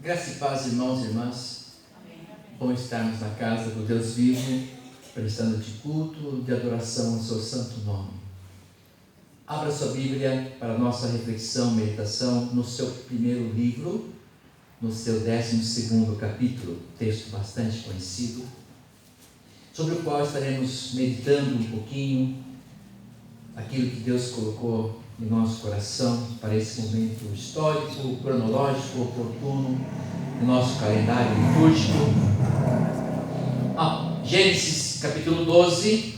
Graça e paz, irmãos e irmãs. Bom estarmos na casa do Deus vivo, prestando de culto, de adoração ao seu santo nome. Abra sua Bíblia para a nossa reflexão, meditação no seu primeiro livro, no seu 12º capítulo, texto bastante conhecido, sobre o qual estaremos meditando um pouquinho aquilo que Deus colocou em nosso coração para esse momento histórico, cronológico, oportuno, no nosso calendário litúrgico. Gênesis capítulo 12,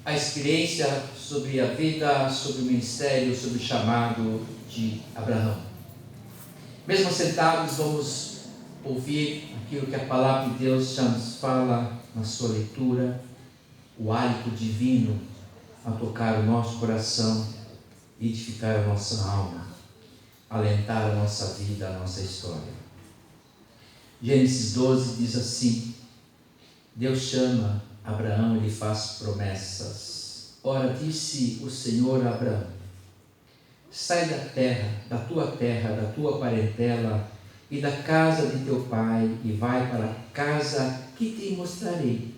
a experiência sobre a vida, sobre o ministério, sobre o chamado de Abraão. Mesmo sentados, vamos ouvir aquilo que a palavra de Deus já nos fala na sua leitura, o hálito divino a tocar o nosso coração, edificar a nossa alma, alentar a nossa vida, a nossa história. Gênesis 12 diz assim: Deus chama Abraão e lhe faz promessas. Ora, disse o Senhor a Abraão: sai da tua parentela e da casa de teu pai, e vai para a casa que te mostrarei.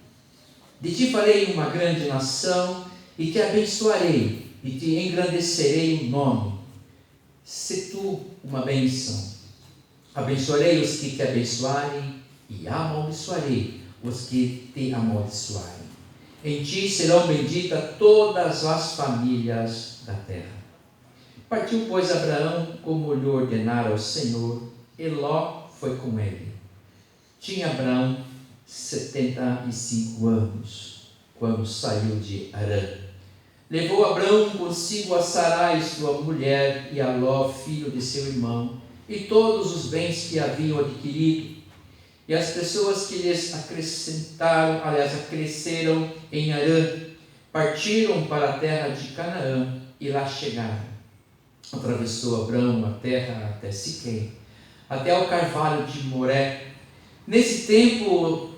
De ti farei uma grande nação, e te abençoarei, e te engrandecerei o nome. Se tu uma bênção, abençoarei os que te abençoarem, e amaldiçoarei os que te amaldiçoarem. Em ti serão benditas todas as famílias da terra. Partiu, pois, Abraão, como lhe ordenara o Senhor, e Ló foi com ele. Tinha Abraão 75 anos, quando saiu de Harã. Levou Abraão consigo a Sarai, sua mulher, e a Ló, filho de seu irmão, e todos os bens que haviam adquirido. E as pessoas que lhes acresceram em Harã, partiram para a terra de Canaã, e lá chegaram. Atravessou Abraão a terra até Siquém, até o carvalho de Moré. Nesse tempo,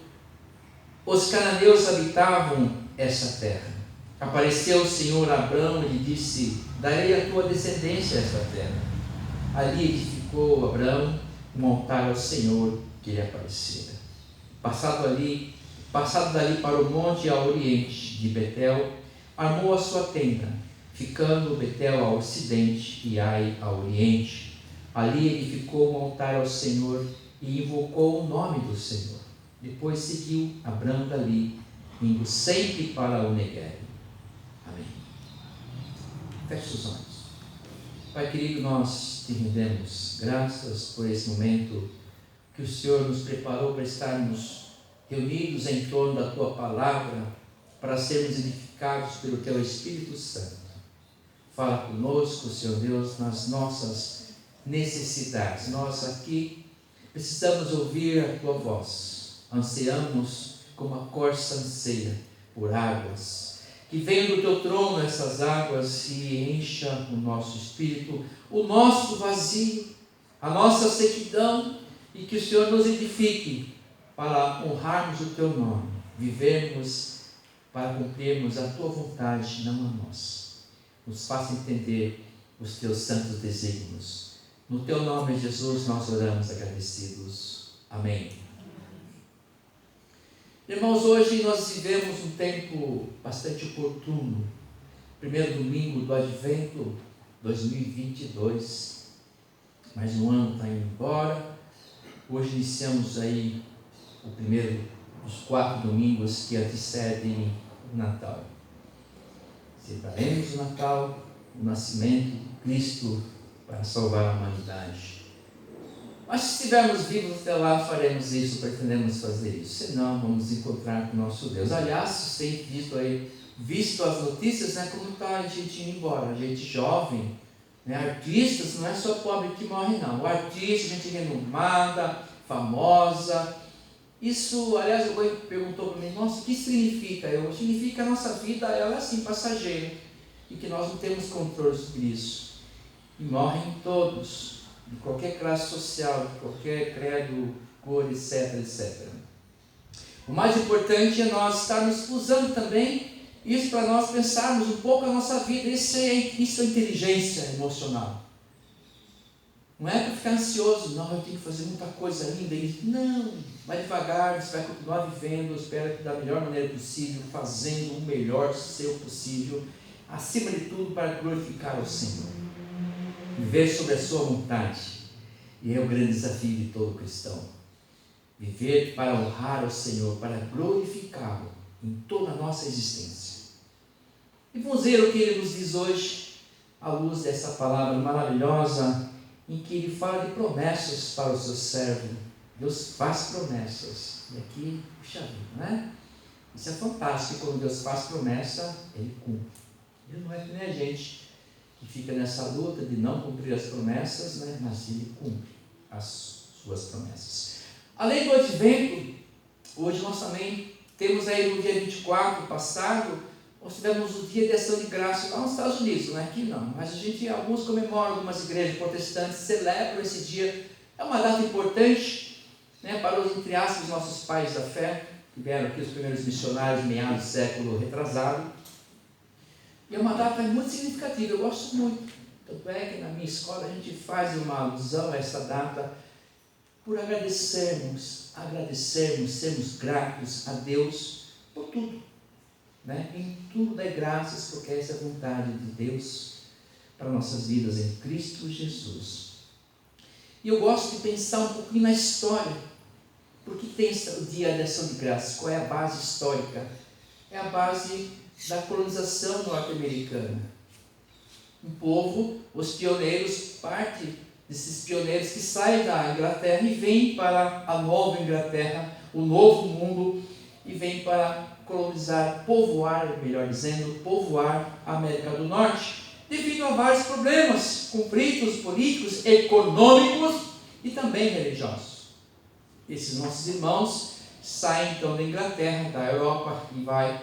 os cananeus habitavam essa terra. Apareceu o Senhor a Abraão e lhe disse: darei a tua descendência esta terra. Ali edificou Abraão um altar ao Senhor que lhe aparecera. Passado dali para o monte a oriente de Betel, armou a sua tenda, ficando Betel ao ocidente e Ai ao oriente. Ali edificou um altar ao Senhor e invocou o nome do Senhor. Depois seguiu Abraão dali, indo sempre para o Neguebe. Amém. Feche os olhos. Pai querido, nós te rendemos graças por esse momento que o Senhor nos preparou para estarmos reunidos em torno da tua palavra, para sermos edificados pelo teu Espírito Santo. Fala conosco, Senhor Deus, nas nossas necessidades. Nós aqui precisamos ouvir a tua voz. Ansiamos como a corça anseia por águas. Que venham do teu trono essas águas e encha o nosso espírito, o nosso vazio, a nossa sequidão, e que o Senhor nos edifique para honrarmos o teu nome, vivermos para cumprirmos a tua vontade, não a nossa. Nos faça entender os teus santos desígnios. No teu nome, Jesus, nós oramos agradecidos. Amém. Irmãos, hoje nós vivemos um tempo bastante oportuno. Primeiro domingo do Advento 2022. Mais um ano está indo embora. Hoje iniciamos aí o primeiro dos 4 domingos que antecedem o Natal. Celebraremos o Natal, o nascimento de Cristo para salvar a humanidade. Mas se estivermos vivos até lá, faremos isso, pretendemos fazer isso. Senão, vamos encontrar com o nosso Deus. Aliás, você tem visto as notícias, como está a gente indo embora, a gente jovem, artistas, não é só pobre que morre não. O artista, gente renomada, famosa. Isso, aliás, o Goi perguntou para mim: nossa, o que significa? Significa que a nossa vida ela é assim, passageira, e que nós não temos controle sobre isso. E morrem todos, de qualquer classe social, de qualquer credo, cor, etc, etc. O mais importante é nós estarmos usando também isso para nós pensarmos um pouco a nossa vida. Isso é inteligência emocional. Não é para ficar ansioso. Não, eu tenho que fazer muita coisa ainda. Não, vai devagar, você vai continuar vivendo, eu espero que da melhor maneira possível, fazendo o melhor seu possível, acima de tudo para glorificar o Senhor. Viver sobre a sua vontade. E é o grande desafio de todo cristão. Viver para honrar o Senhor, para glorificá-lo em toda a nossa existência. E vamos ver o que ele nos diz hoje, à luz dessa palavra maravilhosa, em que ele fala de promessas para o seu servo. Deus faz promessas. E aqui, puxa vida, né? Isso é fantástico, quando Deus faz promessa, Ele cumpre. Ele não é que nem a gente, que fica nessa luta de não cumprir as promessas, né? Mas Ele cumpre as suas promessas. Além do advento, hoje nós também temos aí no dia 24 passado, nós tivemos o dia de ação de graça lá nos Estados Unidos, não é aqui não, mas alguns comemoram, algumas igrejas protestantes celebram esse dia. É uma data importante, né, para os, entre aspas, nossos pais da fé, que vieram aqui os primeiros missionários meados do século retrasado. E é uma data muito significativa, eu gosto muito. Tanto é que na minha escola a gente faz uma alusão a essa data por agradecermos, sermos gratos a Deus por tudo. Né? Em tudo dai graças, porque essa é a vontade de Deus para nossas vidas em Cristo Jesus. E eu gosto de pensar um pouquinho na história. Por que tem o dia de ação de graças? Qual é a base histórica? É a base da colonização norte-americana. Um povo, os pioneiros, parte desses pioneiros que saem da Inglaterra e vêm para a nova Inglaterra, o novo mundo, e vêm para colonizar, povoar, melhor dizendo, povoar a América do Norte, devido a vários problemas, conflitos políticos, econômicos e também religiosos. Esses nossos irmãos saem então da Inglaterra, da Europa, e vai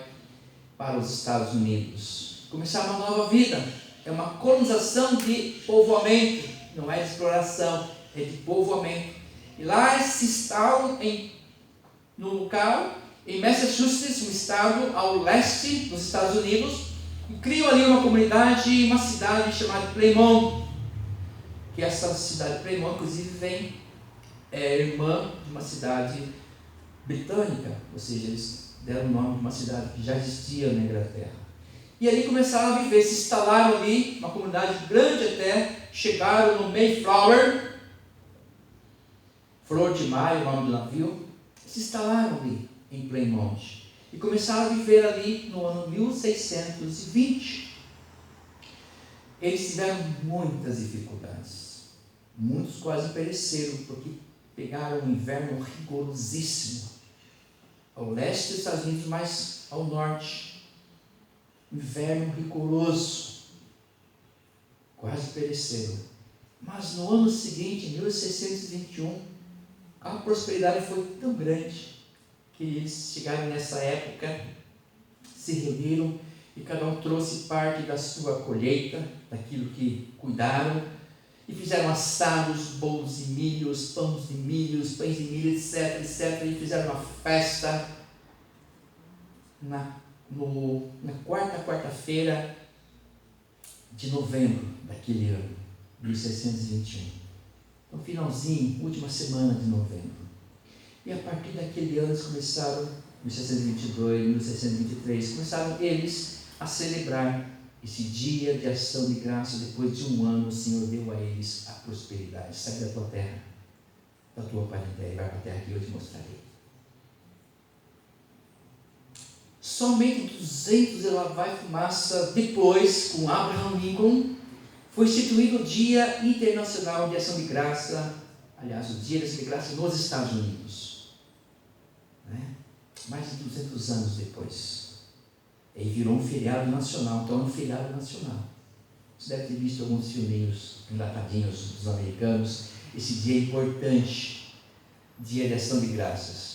para os Estados Unidos. Começar uma nova vida, é uma colonização de povoamento, não é de exploração, é de povoamento. E lá eles se instalam no local, em Massachusetts, um estado ao leste dos Estados Unidos, e criam ali uma comunidade, uma cidade chamada Plymouth, que essa cidade Plymouth, inclusive, é irmã de uma cidade britânica, ou seja, eles deram o nome de uma cidade que já existia na Inglaterra. E ali começaram a viver, se instalaram ali, uma comunidade grande até, chegaram no Mayflower, Flor de Maio, o nome do navio, se instalaram ali em Plymouth e começaram a viver ali no ano 1620. Eles tiveram muitas dificuldades, muitos quase pereceram, porque pegaram um inverno rigorosíssimo ao leste dos Estados Unidos, mas ao norte, inverno rigoroso, quase pereceram. Mas no ano seguinte, em 1621, a prosperidade foi tão grande que eles chegaram nessa época, se reuniram e cada um trouxe parte da sua colheita, daquilo que cuidaram, e fizeram assados, bolos de milhos, pães de milho, etc, e fizeram uma festa na quarta-feira de novembro daquele ano, 1621. No finalzinho, última semana de novembro. E a partir daquele ano eles começaram, 1622, 1623, começaram eles a celebrar esse dia de ação de graça. Depois de um ano, o Senhor deu a eles a prosperidade. Sai da tua terra, da tua parentela, e vai para a terra que eu te mostrarei. Somente 200 e lá vai fumaça depois, com Abraham Lincoln, foi instituído o Dia Internacional de Ação de Graça, aliás, o Dia de Ação de Graça nos Estados Unidos. Mais de 200 anos depois. E virou um feriado nacional, então é um feriado nacional. Você deve ter visto alguns filminhos enlatadinhos dos americanos, esse dia importante, Dia de Ação de Graças.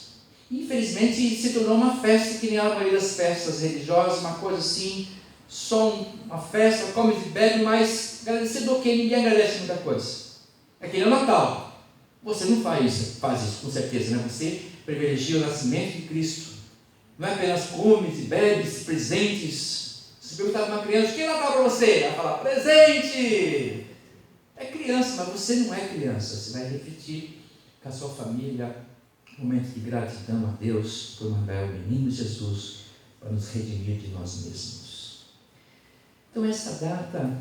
Infelizmente se tornou uma festa que nem a maioria das festas religiosas, uma coisa assim, só uma festa, come e bebe, mas agradecer do que? Ninguém agradece muita coisa. É que nem o Natal. Você não faz isso com certeza, né? Você privilegia o nascimento de Cristo. Não é apenas comes e bebes, presentes. Se perguntar para uma criança, o que é Natal para você? Ela fala, presente! É criança, mas você não é criança. Você vai refletir com a sua família, momento de gratidão a Deus por mandar o menino Jesus para nos redimir de nós mesmos. Então essa data,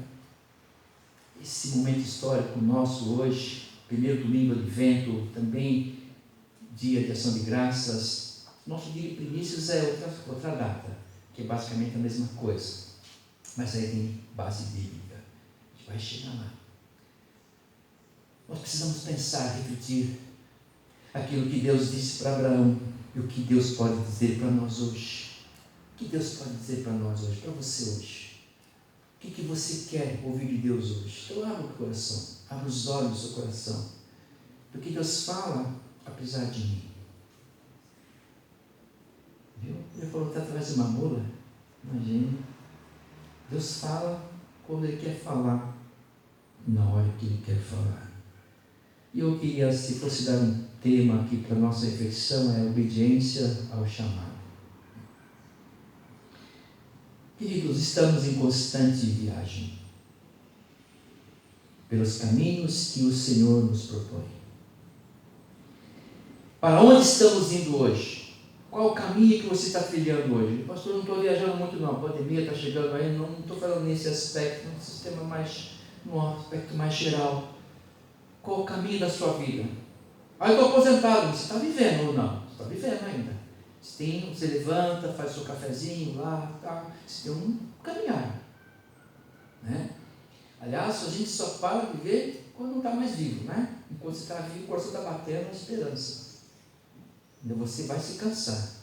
esse momento histórico nosso hoje, primeiro domingo do Advento, também dia de ação de graças, nosso dia de primícias é outra data, que é basicamente a mesma coisa, mas aí tem base bíblica. A gente vai chegar lá. Nós precisamos pensar, refletir aquilo que Deus disse para Abraão e o que Deus pode dizer para nós hoje. O que Deus pode dizer para nós hoje, para você hoje? O que você quer ouvir de Deus hoje? Então abra o coração, abra os olhos do seu coração. Do que Deus fala, apesar de mim. Viu? Ele falou que está atrás de uma mula. Imagine. Deus fala quando Ele quer falar, na hora que Ele quer falar. E eu queria, se fosse dar um tema aqui para a nossa reflexão, é obediência ao chamado. Queridos, estamos em constante viagem pelos caminhos que o Senhor nos propõe. Para onde estamos indo hoje? Qual o caminho que você está trilhando hoje? Pastor, eu não estou viajando muito não, a pandemia está chegando aí, não estou falando nesse aspecto, no sistema mais, no aspecto mais geral. Qual o caminho da sua vida? Ah, eu estou aposentado. Você está vivendo ou não? Você está vivendo ainda. Você levanta, faz seu cafezinho lá, tá? Você tem um caminhar. Né? Aliás, a gente só para de viver quando não está mais vivo. Né? Enquanto você está vivo, o coração está batendo, a esperança. Então você vai se cansar.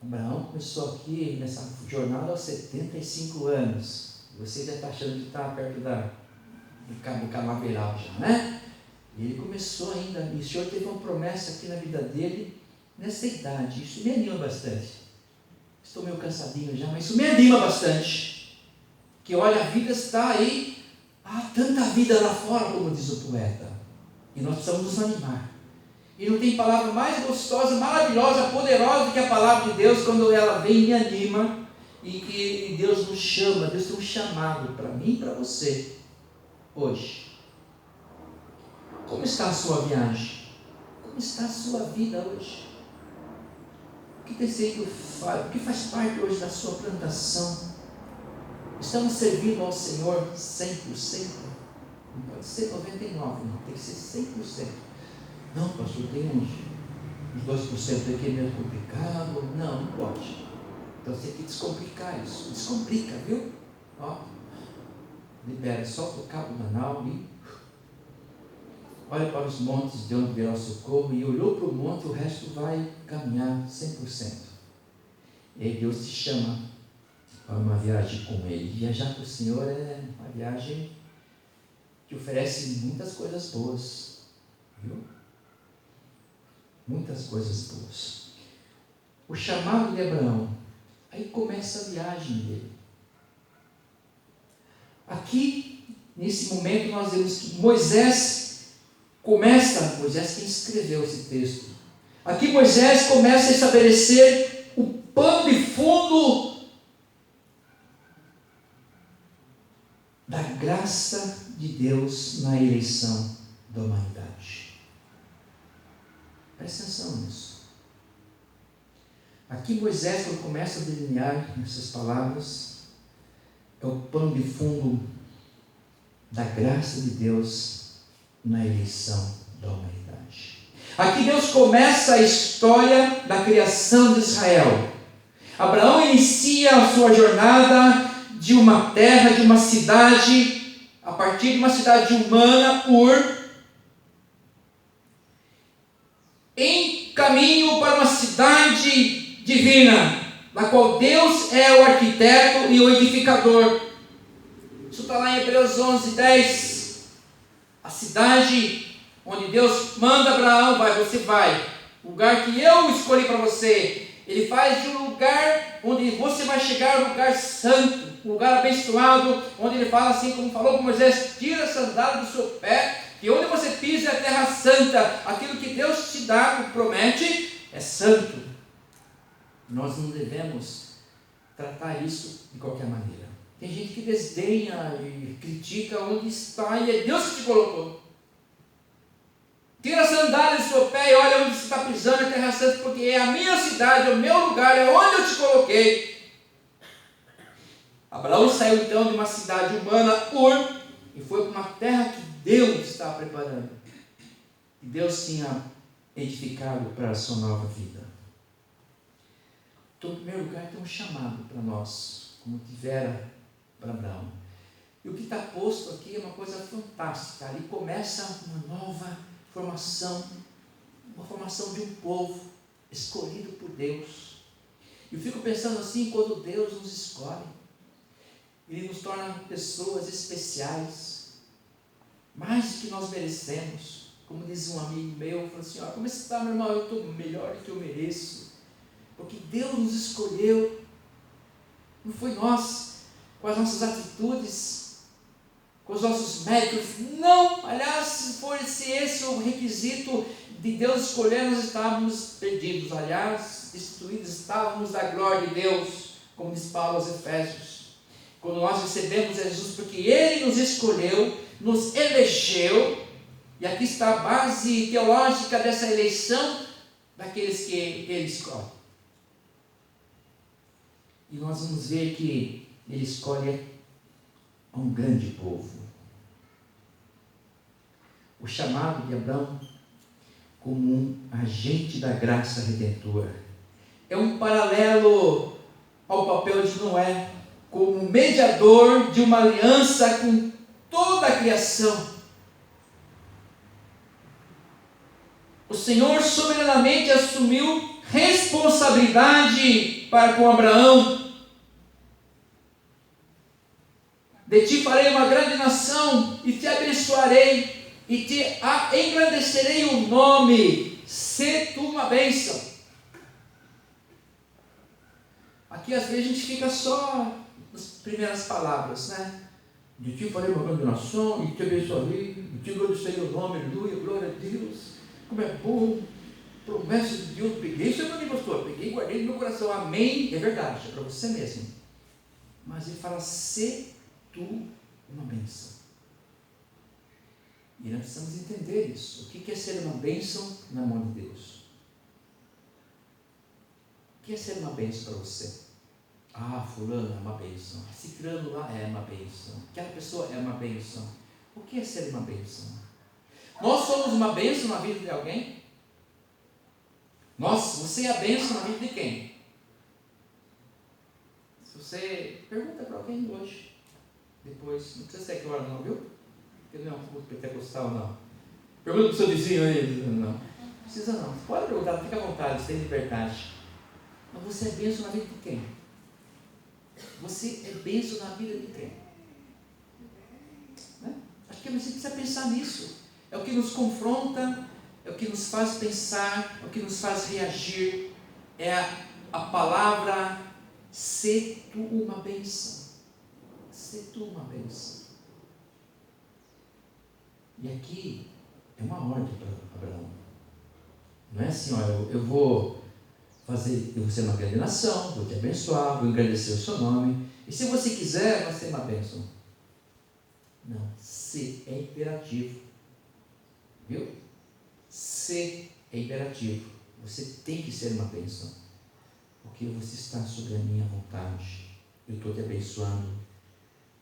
Abraão começou aqui nessa jornada aos 75 anos. Você já está achando que está perto do canaveral já, né? E ele começou ainda, e o Senhor teve uma promessa aqui na vida dele, nessa idade. Isso me anima bastante. Estou meio cansadinho já, mas isso me anima bastante. Que olha, a vida está aí, há tanta vida lá fora, como diz o poeta. E nós precisamos nos animar. E não tem palavra mais gostosa, maravilhosa, poderosa do que a palavra de Deus, quando ela vem e me anima, e que Deus nos chama. Deus tem um chamado para mim e para você, hoje. Como está a sua viagem? Como está a sua vida hoje? O que tem sido, o que faz parte hoje da sua plantação? Estamos servindo ao Senhor 100%? Não pode ser 99%, não, tem que ser 100%. Não, pastor, tem uns 2% aqui meio complicado. Não pode. Então você tem que descomplicar isso. Descomplica, viu? Ó, libera, solta o cabo banal e olha para os montes de onde virá o socorro, e olhou para o monte, o resto vai caminhar 100%. E aí Deus te chama para uma viagem com Ele. Viajar com o Senhor é uma viagem que oferece muitas coisas boas, viu? Muitas coisas boas. O chamado de Abraão, aí começa a viagem dele. Aqui, nesse momento, nós vemos que Moisés quem escreveu esse texto. Aqui Moisés começa a estabelecer o pano de fundo da graça de Deus na eleição da humanidade. Presta atenção nisso. Aqui Moisés, quando começa a delinear essas palavras, é o pano de fundo da graça de Deus na eleição da humanidade. Aqui Deus começa a história da criação de Israel. Abraão inicia a sua jornada de uma terra, de uma cidade, a partir de uma cidade humana, Ur, em caminho para uma cidade divina, na qual Deus é o arquiteto e o edificador. Isso está lá em Hebreus 11:10. A cidade onde Deus manda Abraão, você vai. O lugar que eu escolhi para você. Ele faz de um lugar onde você vai chegar, um lugar santo, um lugar abençoado, onde ele fala assim, como falou com Moisés: tira a sandália do seu pé, que onde você pisa é a terra santa. Aquilo que Deus te dá, promete, é santo. Nós não devemos tratar isso de qualquer maneira. Tem gente que desdenha e critica onde está, e é Deus que te colocou. Tira a sandália do seu pé e olha onde você está pisando, é terra santa, porque é a minha cidade, é o meu lugar, é onde eu te coloquei. Abraão saiu então de uma cidade humana, Ur, e foi para uma terra que Deus estava preparando. E Deus tinha edificado para a sua nova vida. Então, em primeiro lugar, tem um chamado para nós, como tivera para Abraão. E o que está posto aqui é uma coisa fantástica. Ali começa uma nova formação, uma formação de um povo escolhido por Deus. E eu fico pensando assim, quando Deus nos escolhe, Ele nos torna pessoas especiais, mais do que nós merecemos. Como diz um amigo meu, falou assim, como está, meu irmão? Eu estou melhor do que eu mereço, porque Deus nos escolheu, não foi nós, com as nossas atitudes, com os nossos méritos, não. Aliás, se fosse esse o requisito de Deus escolher, nós estávamos perdidos, aliás, destruídos estávamos da glória de Deus, como diz Paulo aos Efésios. Quando nós recebemos Jesus, porque Ele nos escolheu, nos elegeu, e aqui está a base teológica dessa eleição, daqueles que Ele escolhe. E nós vamos ver que Ele escolhe um grande povo. O chamado de Abraão como um agente da graça redentora é um paralelo ao papel de Noé, como mediador de uma aliança com toda a criação. O Senhor soberanamente assumiu responsabilidade para com Abraão. De ti farei uma grande nação, e te abençoarei, e te engrandecerei o nome, sê tu uma bênção. Aqui às vezes a gente fica só nas primeiras palavras, né? De ti farei uma grande nação, e te abençoarei, e te engrandecerei o nome, aleluia, glória a Deus. Como é bom, promessa de Deus, peguei isso para mim, pastor, peguei e guardei no meu coração, amém, é verdade, é para você mesmo. Mas ele fala, sê tu uma bênção. E nós precisamos entender isso. O que é ser uma bênção na mão de Deus? O que é ser uma bênção para você? Fulano é uma bênção, ciclano lá é uma bênção, aquela pessoa é uma bênção. O que é ser uma bênção? Nós somos uma bênção na vida de alguém? Você é a bênção na vida de quem? Se você pergunta para alguém hoje, depois, não precisa ser que hora não, viu? Porque não é um culto pentecostal, não. Pergunta para o seu vizinho aí, não precisa não, você pode perguntar, fica à vontade, você tem liberdade. Mas você é bênção na vida de quem? Você é bênção na vida de quem? Né? Acho que você precisa pensar nisso. É o que nos confronta, é o que nos faz pensar, é o que nos faz reagir. É a palavra, sê tu uma bênção. Sê tu uma bênção. E aqui é uma ordem para Abraão. Não é assim, eu vou ser uma grande nação, vou te abençoar, vou engrandecer o seu nome. E se você quiser, vai ser uma bênção. Não, se é imperativo. Viu? Se é imperativo. Você tem que ser uma bênção. Porque você está sobre a minha vontade. Eu estou te abençoando,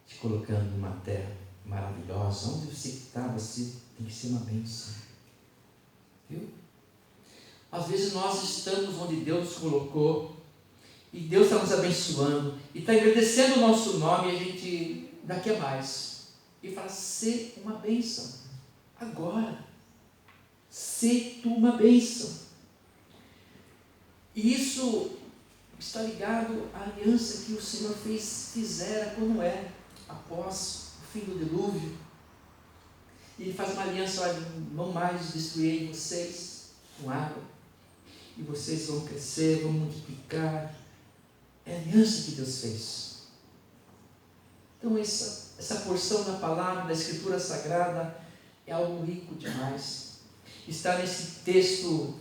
te colocando numa terra maravilhosa. Onde você está, você tem que ser uma bênção. Viu? Às vezes nós estamos onde Deus nos colocou, e Deus está nos abençoando, e está agradecendo o nosso nome, e a gente ainda quer mais. E fala, sê uma bênção. Agora. Sê tu uma bênção. E isso está ligado à aliança que o Senhor fizera com Noé, após o fim do dilúvio. E Ele faz uma aliança, olha, não mais destruirei vocês com água, e vocês vão crescer, vão multiplicar. É a aliança que Deus fez. Então essa porção da palavra, da Escritura Sagrada, é algo rico demais. Está nesse texto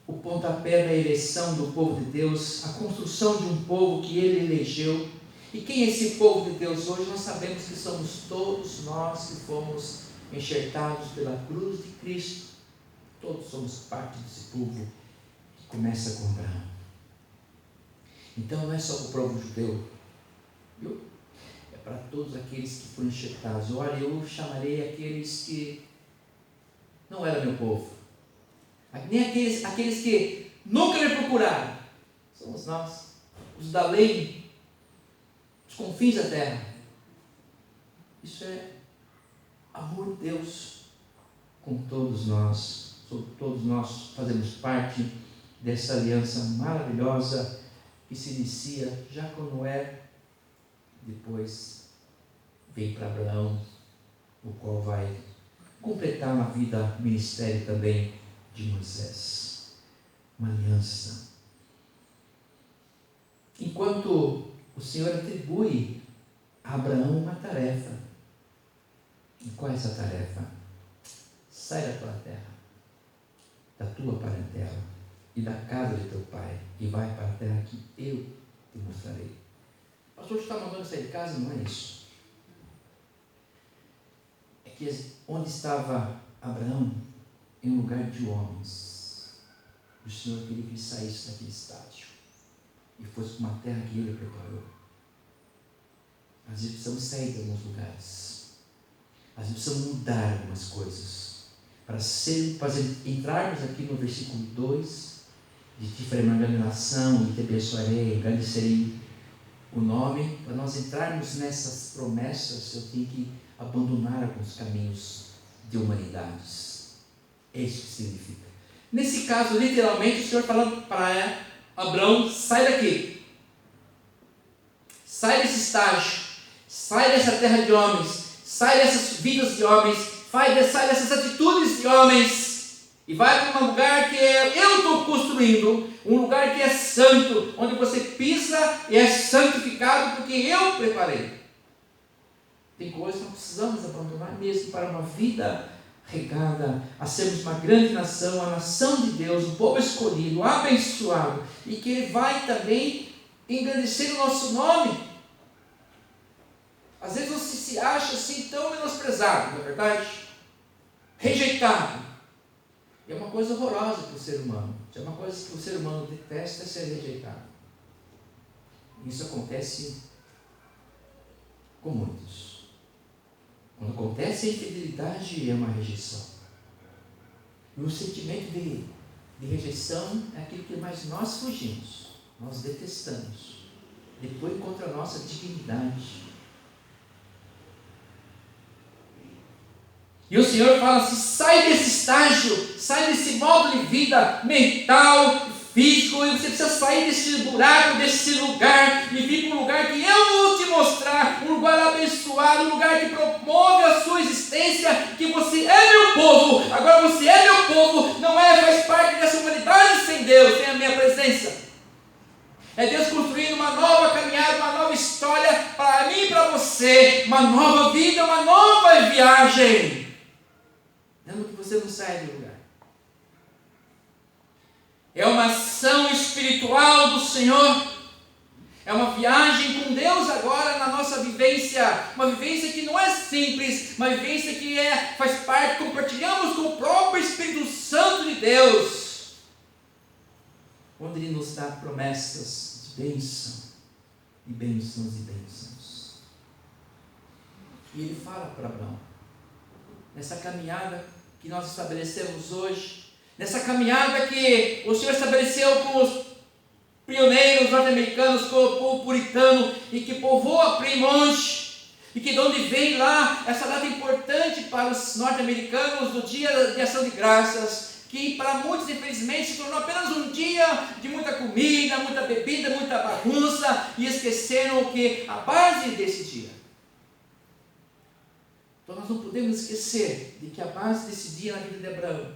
o pontapé da eleição do povo de Deus, a construção de um povo que Ele elegeu, E quem é esse povo de Deus hoje? Nós sabemos que somos todos nós que fomos enxertados pela cruz de Cristo. Todos somos parte desse povo que começa com Abraão. Então não é só para o povo judeu, viu? É para todos aqueles que foram enxertados. Olha, eu chamarei aqueles que não eram meu povo, nem aqueles que nunca me procuraram. Somos nós, os da lei, os confins da terra. Isso é amor de Deus com todos nós. Todos nós fazemos parte dessa aliança maravilhosa que se inicia já com Noé, depois vem para Abraão, o qual vai completar na vida ministério também de Moisés. Uma aliança. Enquanto o Senhor atribui a Abraão uma tarefa. E qual é essa tarefa? Sai da tua terra, da tua parentela e da casa de teu pai, e vai para a terra que eu te mostrarei. O pastor está mandando sair de casa? Não é isso. É que onde estava Abraão, em um lugar de homens, o Senhor queria que ele saísse daquele estágio e fosse para uma terra que ele preparou. Às vezes precisamos sair de alguns lugares, às vezes precisamos mudar algumas coisas, para entrarmos aqui no versículo 2, de te farei uma grande nação e te abençoarei, engrandecerei o nome. Para nós entrarmos nessas promessas, eu tenho que abandonar alguns caminhos de humanidades. É isso que significa. Nesse caso, literalmente, o Senhor falando para Abraão: sai daqui, sai desse estágio, sai dessa terra de homens, sai dessas vidas de homens, sai dessas atitudes de homens, e vai para um lugar que eu estou construindo, um lugar que é santo, onde você pisa e é santificado, porque eu preparei. Tem coisas que nós precisamos abandonar mesmo para uma vida regada a sermos uma grande nação, a nação de Deus, o povo escolhido, abençoado, e que Ele vai também engrandecer o nosso nome. Às vezes você se acha assim tão menosprezado, não é verdade? Rejeitado. E é uma coisa horrorosa para o ser humano. É uma coisa que o ser humano detesta, é ser rejeitado. Isso acontece com muitos. Quando acontece a infidelidade, é uma rejeição. E o sentimento de rejeição é aquilo que mais nós fugimos, nós detestamos. Depois contra a nossa dignidade. E o Senhor fala assim: sai desse estágio, sai desse modo de vida mental, físico, e você precisa sair desse buraco, desse lugar, e vir para um lugar que eu vou te mostrar, um lugar abençoado, um lugar que promove a sua existência, que você é meu povo. Agora você é meu povo, não faz parte dessa humanidade sem Deus, sem a minha presença. É Deus construindo uma nova caminhada, uma nova história para mim e para você, uma nova vida, uma nova viagem. Dando que você não saia do lugar. É uma ação espiritual do Senhor. É uma viagem com Deus agora na nossa vivência. Uma vivência que não é simples, uma vivência que faz parte, compartilhamos com o próprio Espírito Santo de Deus. Onde Ele nos dá promessas de bênção, e bênçãos e bênçãos. E Ele fala para Abraão, nessa caminhada que nós estabelecemos hoje, nessa caminhada que o Senhor estabeleceu com os pioneiros norte-americanos, com o povo puritano, e que povoa Plymouth, e que de onde vem lá essa data importante para os norte-americanos, do Dia de Ação de Graças, que para muitos, infelizmente, se tornou apenas um dia de muita comida, muita bebida, muita bagunça, e esqueceram que a base desse dia. Então nós não podemos esquecer de que a base desse dia na vida de Abraão,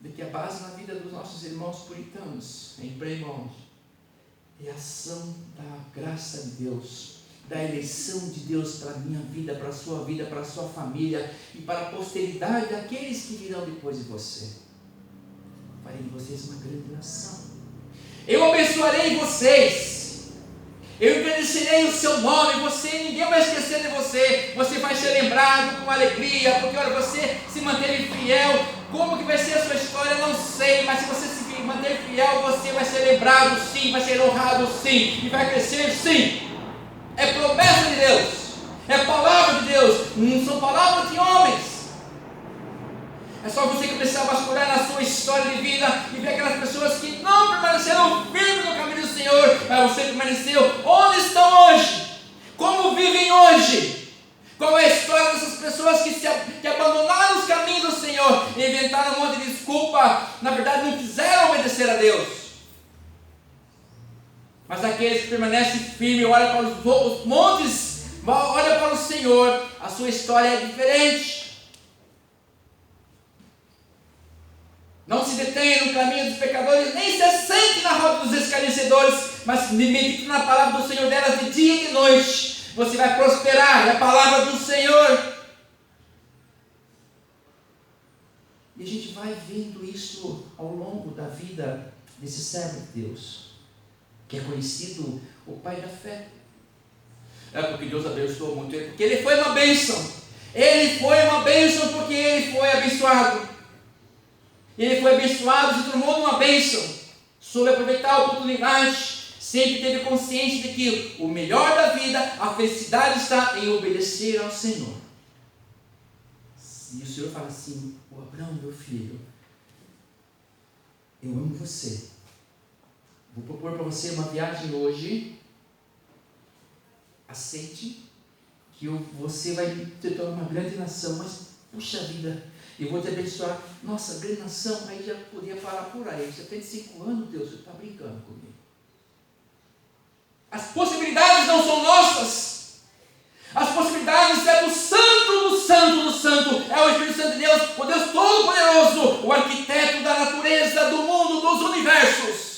de que a base na vida dos nossos irmãos puritanos em Plymouth, é a ação da graça de Deus, da eleição de Deus para a minha vida, para a sua vida, para a sua família e para a posteridade daqueles que virão depois de você. Farei de vocês uma grande nação. Eu abençoarei vocês. Eu engrandecerei o seu nome, ninguém vai esquecer de você. Você vai ser lembrado com alegria, porque olha, você se manteve fiel. Como que vai ser a sua história, eu não sei, mas se você se manter fiel, você vai ser lembrado sim, vai ser honrado sim, e vai crescer sim. É promessa de Deus, é palavra de Deus, não são palavras de homens. É só você começar a vasculhar na sua história de vida e ver aquelas pessoas que não permaneceram firmes no caminho do Senhor, mas você permaneceu. Onde estão hoje? Como vivem hoje? Qual é a história dessas pessoas que abandonaram os caminhos do Senhor e inventaram um monte de desculpa? Na verdade não quiseram obedecer a Deus. Mas aqueles que permanecem firmes, olham para os montes, olham para o Senhor, a sua história é diferente. Não se detém no caminho dos pecadores, nem se assente na roda dos escarnecedores, mas medite na palavra do Senhor delas de dia e de noite. Você vai prosperar, é a palavra do Senhor. E a gente vai vendo isso ao longo da vida desse servo de Deus, que é conhecido o pai da fé. É porque Deus abençoou muito ele, porque ele foi uma bênção. Ele foi uma bênção porque ele foi abençoado. Ele foi abençoado, se tornou uma bênção. Soube aproveitar a oportunidade, sempre teve consciência de que o melhor da vida, a felicidade está em obedecer ao Senhor. E o Senhor fala assim: o Abraão, meu filho, eu amo você. Vou propor para você uma viagem hoje. Aceite que você vai se tornar uma grande nação, mas puxa vida, eu vou te abençoar. Nossa, grande nação, aí já podia falar por aí. Você tem 5 anos, Deus, você está brincando comigo. As possibilidades não são nossas. As possibilidades é do Santo, do Santo, do Santo. É o Espírito Santo de Deus, o Deus Todo-Poderoso, o arquiteto da natureza, do mundo, dos universos.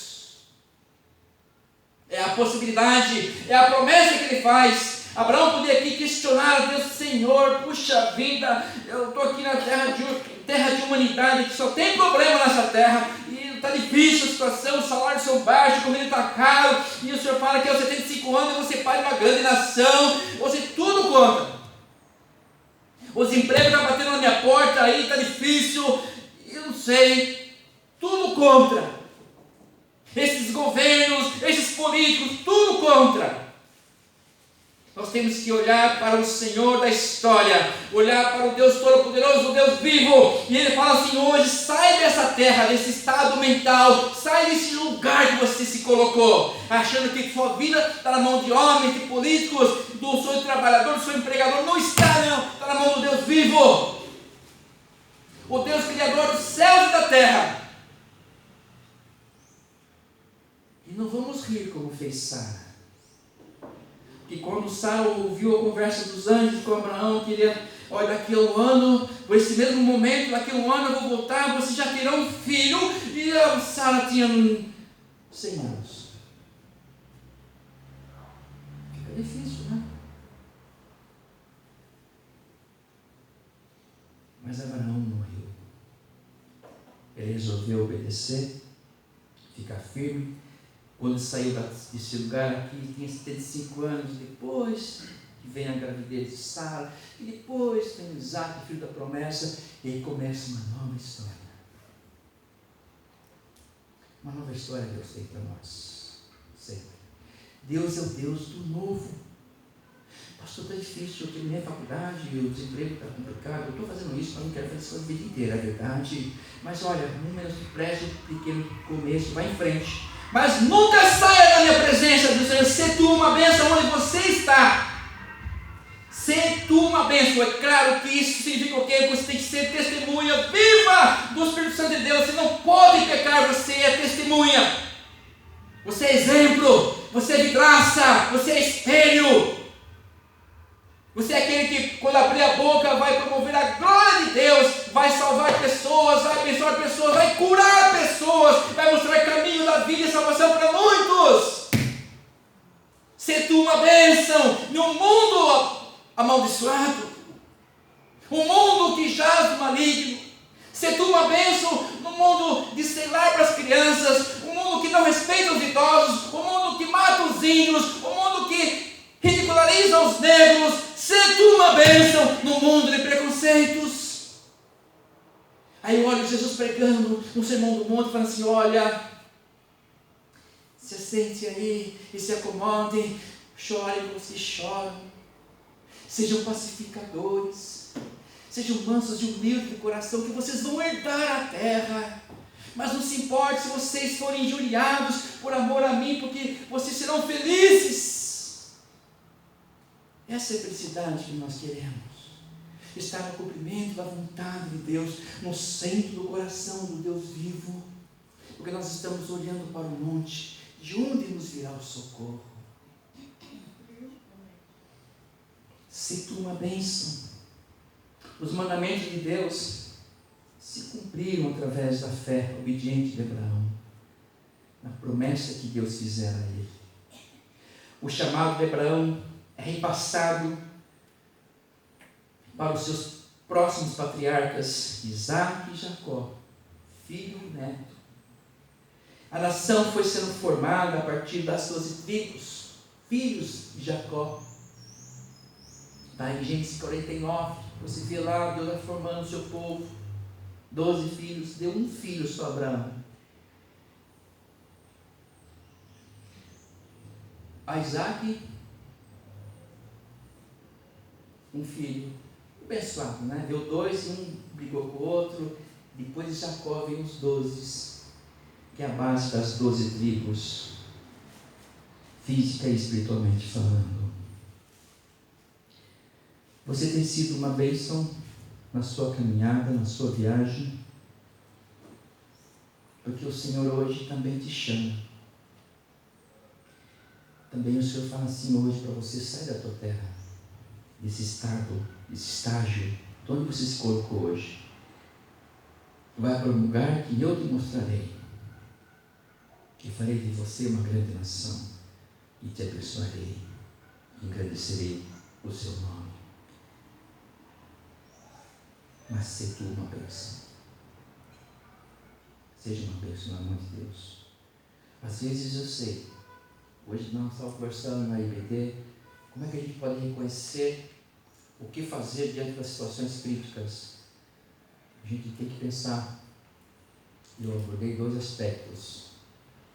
É a possibilidade, é a promessa que ele faz. Abraão podia aqui questionar a Deus: Senhor, puxa vida, eu estou aqui na terra de humanidade, que só tem problema nessa terra, e está difícil a situação, os salários são baixos, a comida está caro, e o Senhor fala que aos 75 anos você pai de uma grande nação, você tudo conta. Os empregos estão batendo na minha porta aí, está difícil, eu não sei, tudo contra. Esses governos, esses políticos, tudo contra. Nós temos que olhar para o Senhor da história, olhar para o Deus Todo-Poderoso, o Deus vivo, e Ele fala assim: hoje sai dessa terra, desse estado mental, sai desse lugar que você se colocou, achando que sua vida está na mão de homens, de políticos, do seu trabalhador, do seu empregador. Não está, não, está na mão do Deus vivo, o Deus Criador dos céus e da terra. E não vamos rir como fez Sara. E quando Sara ouviu a conversa dos anjos com Abraão, queria: olha, daqui a um ano, por esse mesmo momento, daqui a um ano eu vou voltar, você já terá um filho. E a Sara tinha 100 anos. Fica difícil, né? Mas Abraão não riu. Ele resolveu obedecer, ficar firme. Quando saiu desse lugar aqui, tinha 75 anos. Depois que vem a gravidez de Sara, e depois tem Isaac, filho da promessa, e aí começa uma nova história. Uma nova história Deus tem para nós, sempre. Deus é o Deus do novo. Pastor, está difícil, eu terminei a faculdade, o desemprego está complicado, eu estou fazendo isso, mas não quero fazer isso a vida inteira, é verdade. Mas olha, não menospreze o pequeno começo, vai em frente. Mas nunca saia da minha presença, do Senhor. Se tu uma bênção onde você está. Se tu uma bênção. É claro que isso significa o quê? Você tem que ser testemunha viva do Espírito Santo de Deus. Você não pode pecar, você é testemunha. Você é exemplo. Você é de graça. Você é espelho. Você é aquele que, quando abrir a boca, vai promover a glória de Deus, vai salvar pessoas, vai abençoar pessoas, vai curar pessoas, vai mostrar caminho da vida e salvação para muitos. Se tu uma bênção num mundo amaldiçoado, um mundo que jaz do maligno. Se tu uma bênção no mundo de selar para as crianças, um mundo que não respeita os idosos, um mundo que mata os índios, um mundo ridiculariza os negros, sê tu uma bênção no mundo de preconceitos. Aí eu olho Jesus pregando no Sermão do Monte, falando assim: olha, se assentem aí e se acomodem, chorem como se choram, sejam pacificadores, sejam mansos e humildes de coração, que vocês vão herdar a terra. Mas não se importe se vocês forem injuriados por amor a mim, porque vocês serão felizes. Essa é a felicidade que nós queremos. Estar no cumprimento da vontade de Deus, no centro do coração do Deus vivo. Porque nós estamos olhando para o monte, de onde nos virá o socorro. Se tu uma bênção. Os mandamentos de Deus se cumpriram através da fé obediente de Abraão, na promessa que Deus fizera a ele. O chamado de Abraão é repassado para os seus próximos patriarcas, Isaac e Jacó, filho e neto. A nação foi sendo formada a partir das 12 tribos, filhos de Jacó. Está em Gênesis 49, você vê lá Deus vai formando o seu povo, 12 filhos, deu um filho só a Abraão. A Isaac, um filho, abençoado, né? Deu 2 e um brigou com o outro. Depois de Jacó vem os 12, que é a base das 12 tribos, física e espiritualmente falando. Você tem sido uma bênção na sua caminhada, na sua viagem, porque o Senhor hoje também te chama. Também o Senhor fala assim hoje para você: sai da tua terra, desse estado, desse estágio, de onde você se colocou hoje. Vai para um lugar que eu te mostrarei, que farei de você uma grande nação, e te abençoarei, e engrandecerei o seu nome. Mas seja tu uma bênção. Seja uma bênção no amor de Deus. Às vezes eu sei, hoje nós estamos conversando na IBD, como é que a gente pode reconhecer o que fazer diante das situações críticas. A gente tem que pensar. Eu abordei 2 aspectos.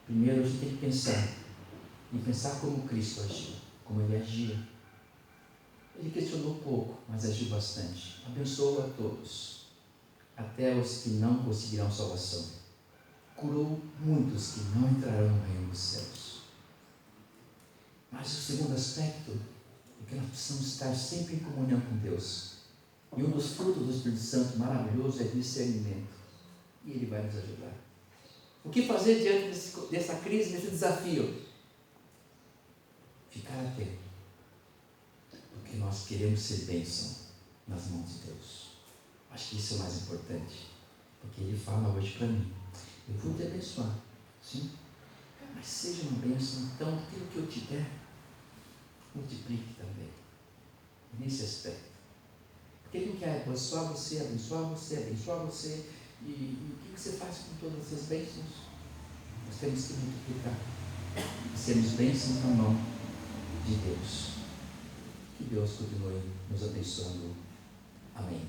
Primeiro, a gente tem que pensar, e pensar como Cristo agiu, como Ele agia. Ele questionou pouco, mas agiu bastante. Abençoou a todos, até os que não conseguirão salvação. Curou muitos que não entrarão no reino dos céus. Mas o segundo aspecto é que nós precisamos estar sempre em comunhão com Deus. E um dos frutos do Espírito Santo maravilhoso é discernimento. E Ele vai nos ajudar. O que fazer diante dessa crise, desse desafio? Ficar atento. Porque nós queremos ser bênção nas mãos de Deus. Acho que isso é o mais importante. Porque Ele fala hoje para mim: eu vou te abençoar, sim? Mas seja uma bênção, então aquilo que eu te der, multiplique também. Nesse aspecto. Porque Ele não quer abençoar você, abençoar você, abençoar você. E o que você faz com todas essas bênçãos? Nós temos que multiplicar. E sermos bênçãos na mão de Deus. Que Deus continue nos abençoando. Amém.